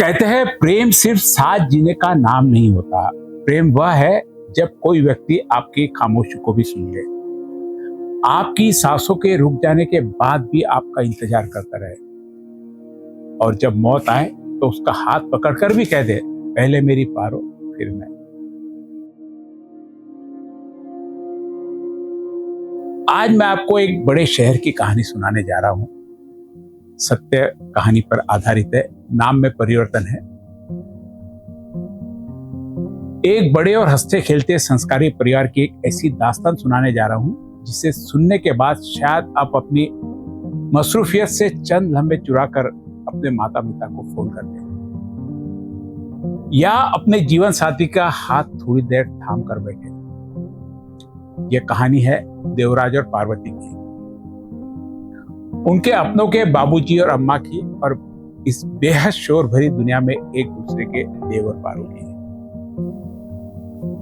कहते हैं प्रेम सिर्फ साथ जीने का नाम नहीं होता। प्रेम वह है जब कोई व्यक्ति आपकी खामोशी को भी सुन ले, आपकी सांसों के रुक जाने के बाद भी आपका इंतजार करता रहे, और जब मौत आए तो उसका हाथ पकड़कर भी कह दे, पहले मेरी पारो फिर मैं। आज मैं आपको एक बड़े शहर की कहानी सुनाने जा रहा हूं। सत्य कहानी पर आधारित है, नाम में परिवर्तन है। एक बड़े और हंसते खेलते संस्कारी परिवार की एक ऐसी दास्तान सुनाने जा रहा हूं जिसे सुनने के बाद शायद आप अपनी मसरूफियत से चंद लम्हे चुरा कर अपने माता पिता को फोन कर दें, या अपने जीवन साथी का हाथ थोड़ी देर थाम कर बैठे। यह कहानी है देवराज और पार्वती की, उनके अपनों के बाबूजी और अम्मा की, और इस बेहद शोर भरी दुनिया में एक दूसरे के देवर पारों की।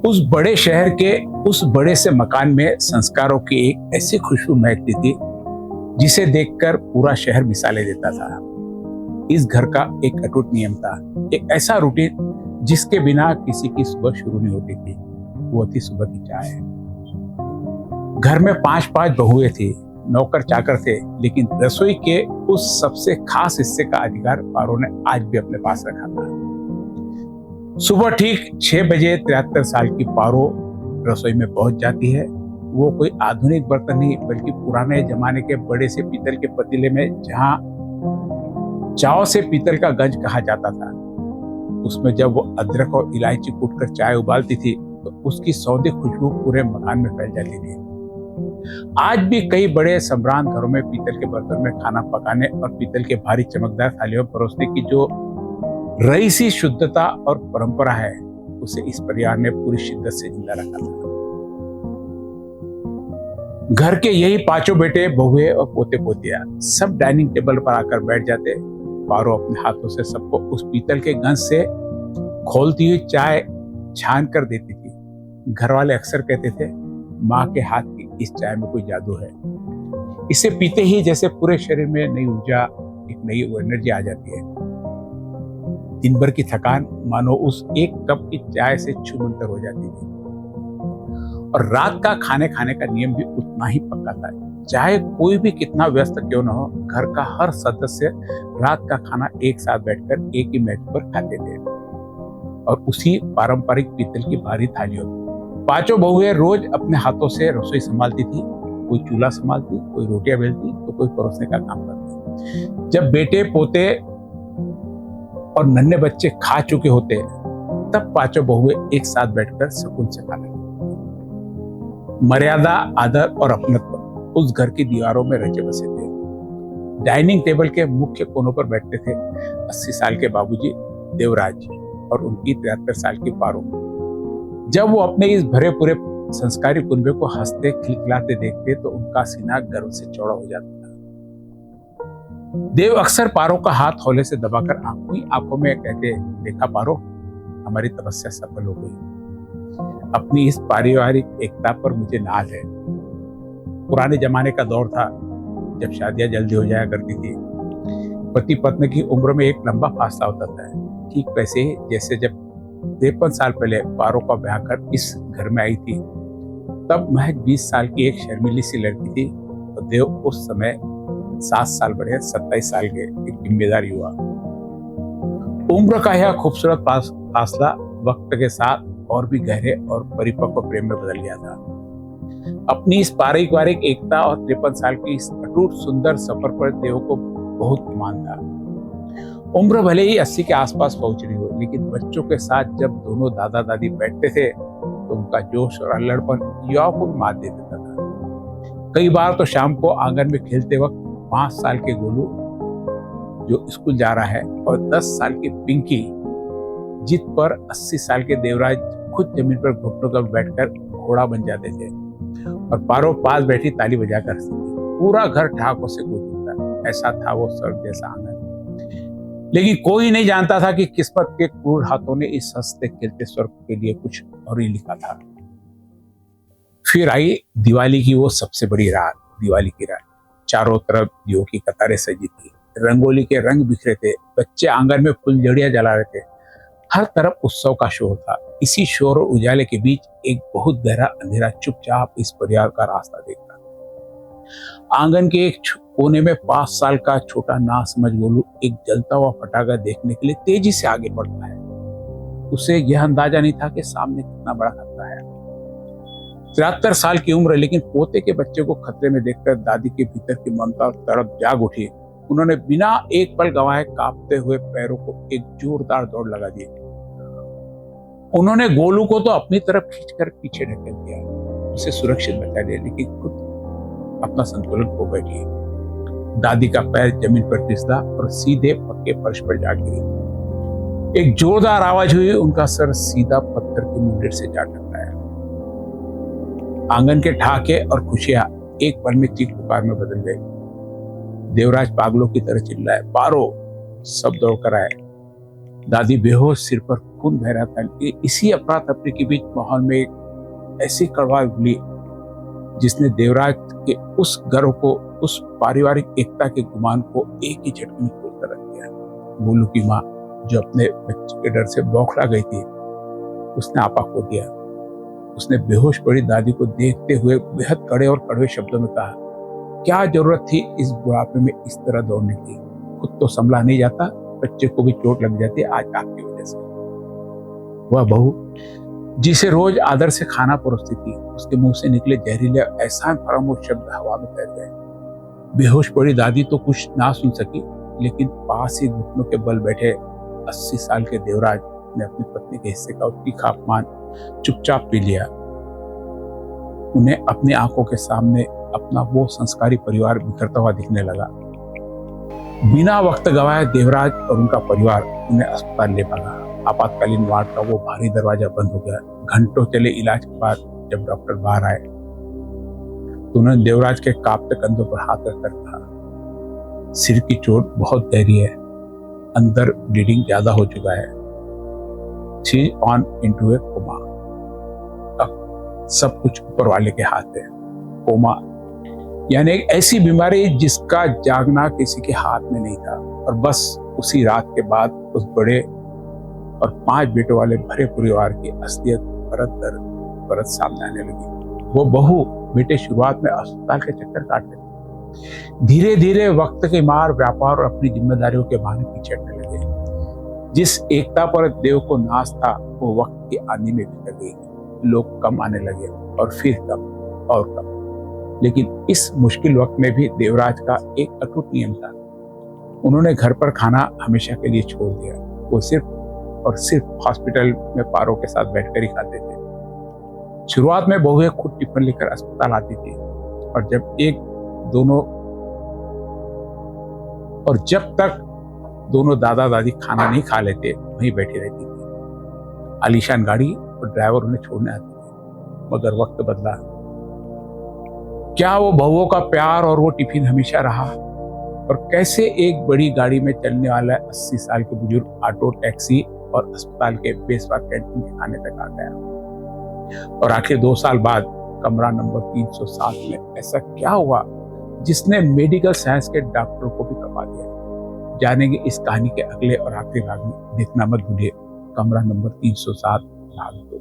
उस बड़े शहर के उस बड़े से मकान में संस्कारों की एक ऐसी खुशबू महकती थी जिसे देखकर पूरा शहर मिसाले देता था। इस घर का एक अटूट नियम था, एक ऐसा रूटीन जिसके बिना किसी की सुबह शुरू नहीं होती थी। वो थी सुबह की चाय। घर में 5-5 बहुएं थी, नौकर चाकर थे, लेकिन रसोई के उस सबसे खास हिस्से का अधिकार पारो ने आज भी अपने पास रखा था। सुबह ठीक 6 बजे 73 साल की पारो रसोई में पहुंच जाती है। वो कोई आधुनिक बर्तन नहीं, बल्कि पुराने जमाने के बड़े से पीतल के पतीले में, जहां चाव से पीतल का गंज कहा जाता था, उसमें जब वो अदरक और इलायची कूटकर चाय उबालती थी तो उसकी सौंधी खुशबू पूरे मकान में फैल जाती थी। आज भी कई बड़े सम्रांत घरों में पीतल के बर्तन में खाना पकाने और पीतल के भारी चमकदार थालियों में परोसने की जो रईसी शुद्धता और परंपरा है, उसे इस परिवार ने पूरी शिद्दत से जिंदा रखा था। घर के यही 5 बेटे, बहुए और पोते पोतियां सब डाइनिंग टेबल पर आकर बैठ जाते। पारो अपने हाथों से सबको उस पीतल के गंज से खोलती हुई चाय छान कर देती थी। घर वाले अक्सर कहते थे, माँ के हाथ की इस चाय में कोई जादू है। इसे पीते ही जैसे पूरे शरीर में नई ऊर्जा, एक नई एनर्जी आ जाती है। दिन भर की थकान मानो उस एक कप की चाय से छूमंतर हो जाती थी। और रात का खाने का नियम भी उतना ही पक्का था। चाहे कोई भी कितना व्यस्त क्यों न हो, घर का हर सदस्य रात का खाना एक साथ बैठकर एक ही मेज पर खाते थे, और उसी पारंपरिक पीतल की भारी थालियों में। 5 बहुएं रोज अपने हाथों से रसोई संभालती थी। कोई चूल्हा संभालती, कोई रोटियां बेलती, तो कोई परोसने का काम करती। जब बेटे, पोते और नन्हे बच्चे खा चुके होते, तब 5 बहुएं एक साथ बैठकर सुकून से खाना। मर्यादा, आदर और अपनत्व उस घर की दीवारों में रचे बसे थे। डाइनिंग टेबल के मुख्य कोनों पर बैठते थे 80 साल के बाबूजी देवराज और उनकी 73 साल की पारो। जब वो अपने इस भरे पूरे संस्कारी कुनबे को हंसते खिलखिलाते देखते तो उनका सीना गर्व से चौड़ा हो जाता था। देव अक्सर पारो का हाथ हौले से दबाकर आंखों में कहते, देखा पारो, हमारी तपस्या सफल हो गई। अपनी इस पारिवारिक एकता पर मुझे नाज है। पुराने जमाने का दौर था जब शादियां जल्दी हो जाया करती थी। पति पत्नी की उम्र में एक लंबा फासला होता था। ठीक वैसे ही जैसे जब 53 साल पहले पारो का ब्याह कर इस घर में आई थी, तब महज 20 साल की एक शर्मीली सी लड़की थी, और देव उस समय 7 साल बड़े 27 साल के एक जिम्मेदार युवा। उम्र का यह खूबसूरत फासला वक्त के साथ और भी गहरे और परिपक्व प्रेम में बदल गया था। अपनी इस पारिवारिक एकता और 53 साल की इस अटूट सुंदर सफर पर देव को बहुत ईमान था। उम्र भले ही 80 के आसपास पहुंच रही हो, लेकिन बच्चों के साथ जब दोनों दादा दादी बैठते थे तो उनका जोश और अल्लड़पन युवाओं को भी मात दे देता था। कई बार तो शाम को आंगन में खेलते वक्त 5 साल के गोलू जो स्कूल जा रहा है और 10 साल की पिंकी जिद पर 80 साल के देवराज खुद जमीन पर घुटनों पर बैठकर घोड़ा बन जाते थे, और पारो पास बैठी ताली बजाकर हंसती थी। पूरा घर ठहाकों से गूंज उठता। ऐसा था वो स्वर्ग जैसा आंगन। लेकिन कोई नहीं जानता था कि किस्मत के क्रूर हाथों ने इस हंसते खेलते स्वर्ग के लिए कुछ और ही लिखा था। फिर आई दिवाली की वो सबसे बड़ी रात, दिवाली की रात। चारों तरफ दियों की कतारें सजी थी। रंगोली के रंग बिखरे थे, बच्चे आंगन में फुलझड़ियां जला रहे थे। हर तरफ उत्सव का शोर था। इसी शोर और उजाले के बीच एक बहुत गहरा अंधेरा चुपचाप इस परिवार का रास्ता देख रहा था। आंगन के एक कोने में 5 साल का छोटा नासमझ गोलू एक जलता हुआ पटाखा देखने के लिए तेजी से आगे बढ़ता है। उसे यह अंदाजा नहीं था कि सामने कितना बड़ा खतरा है। 73 साल की उम्र, लेकिन पोते के बच्चे को खतरे में देखकर दादी के भीतर की ममता और तड़प जाग उठी। उन्होंने बिना एक पल गंवाए कांपते हुए पैरों को एक जोरदार दौड़ लगा दी। उन्होंने गोलू को तो अपनी तरफ खींचकर पीछे ढकेल दिया, उसे सुरक्षित बचा लिया, लेकिन खुद अपना संतुलन खो बैठी। दादी का पैर जमीन पर फिसला और सीधे पक्के फर्श पर जा गिरी। एक जोरदार आवाज हुई, उनका सर सीधा पत्थर के मुंडेर से जा टकराया। आंगन के ठहाके और खुशियां एक पल में चीख पुकार में बदल गए। देवराज पागलों की तरह चिल्लाए, पारो! सब दौड़कर आए। दादी बेहोश, सिर पर खून बह रहा था। इसी अफरा तफरी के बीच माहौल में एक ऐसी कड़वाहट उगली जिसने देवराज के उस गर्व को, उस पारिवारिक एकता के गुमान को एक ही झटके में तोड़कर रख दिया। गोलू की माँ, जो अपने बच्चे के डर से बौखला गई थी, उसने आपा खो दिया। उसने बेहोश पड़ी दादी को देखते हुए बेहद कड़े और कड़वे शब्दों में कहा, क्या जरूरत थी इस बुढ़ापे में इस तरह दौड़ने की? खुद तो संभला नहीं जाता, बच्चे को भी चोट लग जाती आज आपकी वजह से। वह बहू जिसे रोज आदर से खाना परोसती थी, उसके मुंह से निकले जहरीले एहसान फरामोश शब्द हवा में तैर गए। बेहोश पड़ी दादी तो कुछ ना सुन सकी, लेकिन पास ही घुटनों के बल बैठे 80 साल के देवराज ने अपनी पत्नी के हिस्से का तीखा अपमान चुपचाप पी लिया। उन्हें अपनी आंखों के सामने अपना वो संस्कारी परिवार बिखरता हुआ दिखने लगा। बिना वक्त गवाए देवराज और उनका परिवार उन्हें अस्पताल ले भागा। आपातकालीन वार्ड का वो भारी दरवाजा बंद हो गया। घंटों चले इलाज के बाद जब डॉक्टर बाहर आए तो उन्होंने देवराज के कांपते कंधों पर हाथ रखकर कहा, सिर की चोट बहुत गहरी है, अंदर ब्लीडिंग ज्यादा हो चुका है, she on into a coma. अब सब कुछ ऊपर वाले के हाथ है। कोमा यानी एक ऐसी बीमारी जिसका जागना किसी के हाथ में नहीं था। और बस उसी रात के बाद उस बड़े और 5 बेटों वाले भरे परिवार की असलियत परत दर परत सामने आने लगी। वो बहू बेटे शुरुआत में अस्पताल के चक्कर काटते थे, धीरे धीरे वक्त की मार, व्यापार और अपनी जिम्मेदारियों के बहाने पीछे हटने लगे। जिस एकता पर देव को नाज था, वो वक्त की आंधी में बिखर गई। लोग कम आने लगे और फिर कम और कम। लेकिन इस मुश्किल वक्त में भी देवराज का एक अटूट नियम था। उन्होंने घर पर खाना हमेशा के लिए छोड़ दिया। वो सिर्फ और सिर्फ हॉस्पिटल में पारों के साथ बैठकर ही खाते थे। शुरुआत में बहुएं खुद टिफिन लेकर अस्पताल आती थी और जब तक दोनों दादा दादी खाना नहीं खा लेते वहीं बैठी रहती थी। आलीशान गाड़ी और ड्राइवर उन्हें छोड़ने आते थे। मगर वक्त बदला। क्या वो बहुओं का प्यार और वो टिफिन हमेशा रहा? और कैसे एक बड़ी गाड़ी में चलने वाला 80 साल के बुजुर्ग ऑटो, टैक्सी और अस्पताल के बेसवार कैंटीन के खाने तक आ गया? और आखिर 2 साल बाद कमरा नंबर 307 में ऐसा क्या हुआ जिसने मेडिकल साइंस के डॉक्टरों को भी कपा दिया? जानेंगे इस कहानी के अगले और आखिरी भाग में। देखना मत भूलिए कमरा नंबर 307 भाग 2।